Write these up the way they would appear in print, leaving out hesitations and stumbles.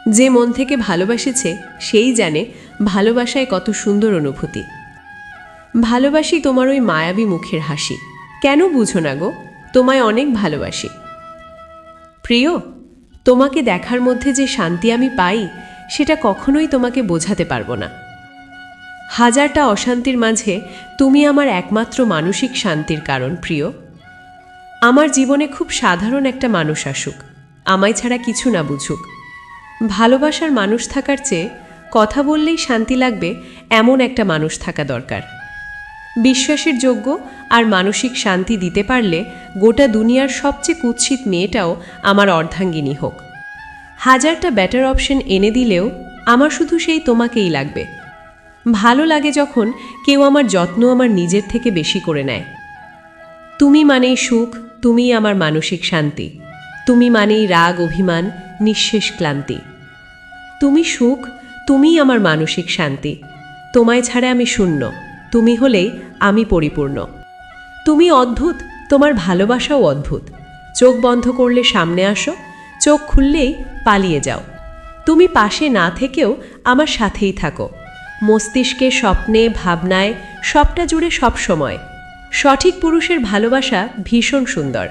যে মন থেকে ভালোবাসেছে সেই জানে ভালোবাসায় কত সুন্দর অনুভূতি। ভালোবাসি তোমার ওই মায়াবী মুখের হাসি, কেন বুঝো না গো, তোমায় অনেক ভালোবাসি। প্রিয়, তোমাকে দেখার মধ্যে যে শান্তি আমি পাই সেটা কখনোই তোমাকে বোঝাতে পারবো না। হাজারটা অশান্তির মাঝে তুমি আমার একমাত্র মানসিক শান্তির কারণ। প্রিয়, আমার জীবনে খুব সাধারণ একটা মানুষ আসুক, আমায় ছাড়া কিছু না বুঝুক, ভালোবাসার মানুষ থাকার চেয়ে কথা বললেই শান্তি লাগবে এমন একটা মানুষ থাকা দরকার। বিশ্বাসের যোগ্য আর মানসিক শান্তি দিতে পারলে গোটা দুনিয়ার সবচেয়ে কুৎসিত মেয়েটাও আমার অর্ধাঙ্গিনী হোক। হাজারটা বেটার অপশন এনে দিলেও আমার শুধু সেই তোমাকেই লাগবে। ভালো লাগে যখন কেউ আমার যত্ন আমার নিজের থেকে বেশি করে নেয়। তুমি মানেই সুখ, তুমিই আমার মানসিক শান্তি। তুমি মানেই রাগ, অভিমান, নিঃশেষ ক্লান্তি। তুমি সুখ, তুমিই আমার মানসিক শান্তি। তোমায় ছাড়া আমি শূন্য, তুমি হলেই আমি পরিপূর্ণ। তুমি অদ্ভুত, তোমার ভালোবাসাও অদ্ভুত। চোখ বন্ধ করলে সামনে আসো, চোখ খুললেই পালিয়ে যাও। তুমি পাশে না থেকেও আমার সাথেই থাকো, মস্তিষ্কে, স্বপ্নে, ভাবনায়, সবটা জুড়ে সব সময়। সঠিক পুরুষের ভালোবাসা ভীষণ সুন্দর।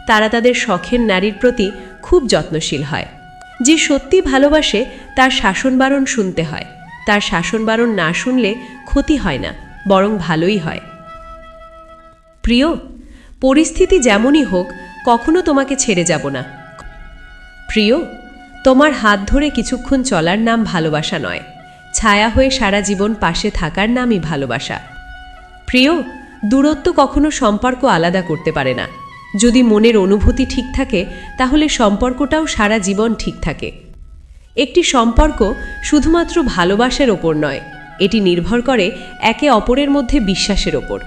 তারা তাদের শখের নারীর প্রতি খুব যত্নশীল হয়। যে সত্যি ভালোবাসে তার শাসন বারণ শুনতে হয়। তার শাসন বারণ না শুনলে ক্ষতি হয় না, বরং ভালোই হয়। প্রিয়, পরিস্থিতি যেমনই হোক কখনো তোমাকে ছেড়ে যাব না। প্রিয়, তোমার হাত ধরে কিছুক্ষণ চলার নাম ভালোবাসা নয়, ছায়া হয়ে সারা জীবন পাশে থাকার নামই ভালোবাসা। প্রিয়, দূরত্ব কখনো সম্পর্ক আলাদা করতে পারে না। যদি মনের অনুভূতি ঠিক থাকে তাহলে সম্পর্কটাও সারা জীবন ঠিক থাকে। একটি সম্পর্ক শুধুমাত্র ভালোবাসার ওপর নয়, এটি নির্ভর করে একে অপরের মধ্যে বিশ্বাসের ওপর।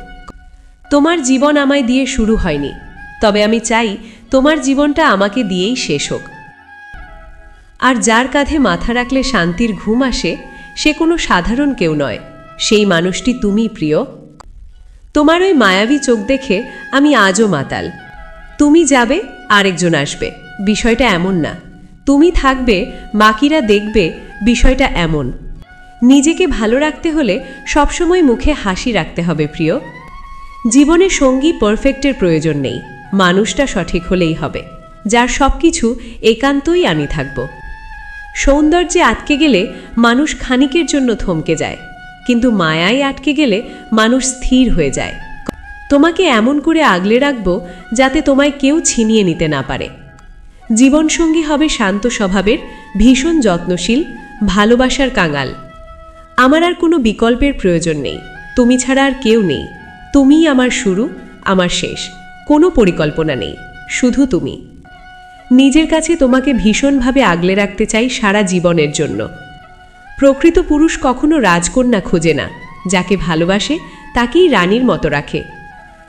তোমার জীবন আমায় দিয়ে শুরু হয়নি, তবে আমি চাই তোমার জীবনটা আমাকে দিয়েই শেষ হোক। আর যার কাঁধে মাথা রাখলে শান্তির ঘুম আসে সে কোনো সাধারণ কেউ নয়, সেই মানুষটি তুমি। প্রিয়, তোমার ওই মায়াবী চোখ দেখে আমি আজও মাতাল। তুমি যাবে, আরেকজন আসবে, বিষয়টা এমন না। তুমি থাকবে, বাকিরা দেখবে, বিষয়টা এমন। নিজেকে ভালো রাখতে হলে সবসময় মুখে হাসি রাখতে হবে। প্রিয়, জীবনে সঙ্গী পারফেক্টের প্রয়োজন নেই, মানুষটা সঠিক হলেই হবে, যার সব কিছু একান্তই আমি থাকব। সৌন্দর্যে আটকে গেলে মানুষ ক্ষণিকের জন্য থমকে যায়, কিন্তু মায়ায় আটকে গেলে মানুষ স্থির হয়ে যায়। তোমাকে এমন করে আগলে রাখব যাতে তোমায় কেউ ছিনিয়ে নিতে না পারে। জীবনসঙ্গী হবে শান্ত স্বভাবের, ভীষণ যত্নশীল, ভালোবাসার কাঙাল। আমার আর কোনো বিকল্পের প্রয়োজন নেই, তুমি ছাড়া আর কেউ নেই। তুমিই আমার শুরু, আমার শেষ, কোনো পরিকল্পনা নেই, শুধু তুমি। নিজের কাছে তোমাকে ভীষণভাবে আগলে রাখতে চাই সারা জীবনের জন্য। প্রকৃত পুরুষ কখনো রাজকন্যা খোঁজে না, যাকে ভালোবাসে তাকেই রানীর মতো রাখে।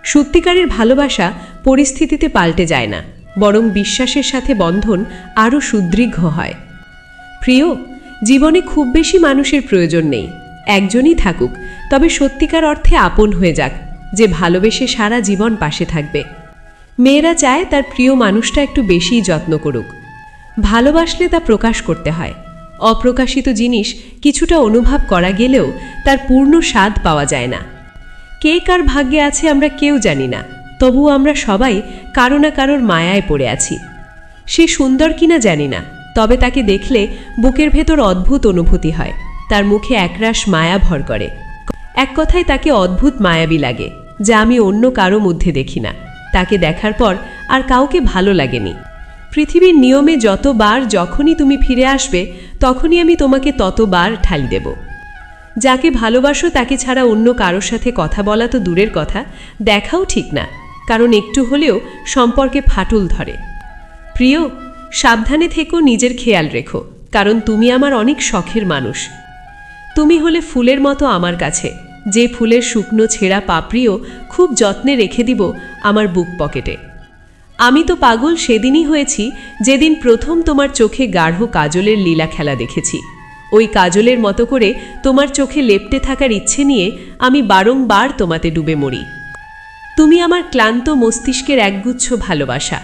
সত্যিকারের ভালোবাসা পরিস্থিতিতে পাল্টে যায় না, বরং বিশ্বাসের সাথে বন্ধন আরও সুদৃঢ় হয়। প্রিয়, জীবনে খুব বেশি মানুষের প্রয়োজন নেই, একজনই থাকুক, তবে সত্যিকার অর্থে আপন হয়ে যাক, যে ভালোবেসে সারা জীবন পাশে থাকবে। মেয়েরা চায় তার প্রিয় মানুষটা একটু বেশিই যত্ন করুক। ভালোবাসলে তা প্রকাশ করতে হয়। অপ্রকাশিত জিনিস কিছুটা অনুভব করা গেলেও তার পূর্ণ স্বাদ পাওয়া যায় না। কে কার ভাগ্যে আছে আমরা কেউ জানি না, তবুও আমরা সবাই কারো না কারোর মায়ায় পড়ে আছি। সে সুন্দর কিনা জানি না, তবে তাকে দেখলে বুকের ভেতর অদ্ভুত অনুভূতি হয়। তার মুখে একরাশ মায়া ভর করে। এক কথায় তাকে অদ্ভুত মায়াবী লাগে, যা আমি অন্য কারো মধ্যে দেখি না। তাকে দেখার পর আর কাউকে ভালো লাগেনি। পৃথিবীর নিয়মে যতবার যখনই তুমি ফিরে আসবে তখনই আমি তোমাকে ততবার ঠালি দেব। যাকে ভালোবাসো তাকে ছাড়া অন্য কারোর সাথে কথা বলা তো দূরের কথা, দেখাও ঠিক না, কারণ একটু হলেও সম্পর্কে ফাটল ধরে। প্রিয়, সাবধানে থেকো, নিজের খেয়াল রেখো, কারণ তুমি আমার অনেক শখের মানুষ। তুমি হলে ফুলের মতো আমার কাছে, যে ফুলের শুকনো ছেঁড়া পাপড়িও খুব যত্নে রেখে দিব আমার বুক পকেটে। আমি তো পাগল সেদিনই হয়েছি যেদিন প্রথম তোমার চোখে গাঢ় কাজলের লীলা খেলা দেখেছি। ওই কাজলের মতো করে তোমার চোখে লেপ্টে থাকার ইচ্ছে নিয়ে আমি বারংবার তোমাতে ডুবে মরি। তুমি আমার ক্লান্ত মস্তিষ্কের একগুচ্ছ ভালোবাসা।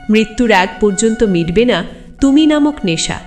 মৃত্যুর আগ পর্যন্ত মিটবে না তুমি নামক নেশা।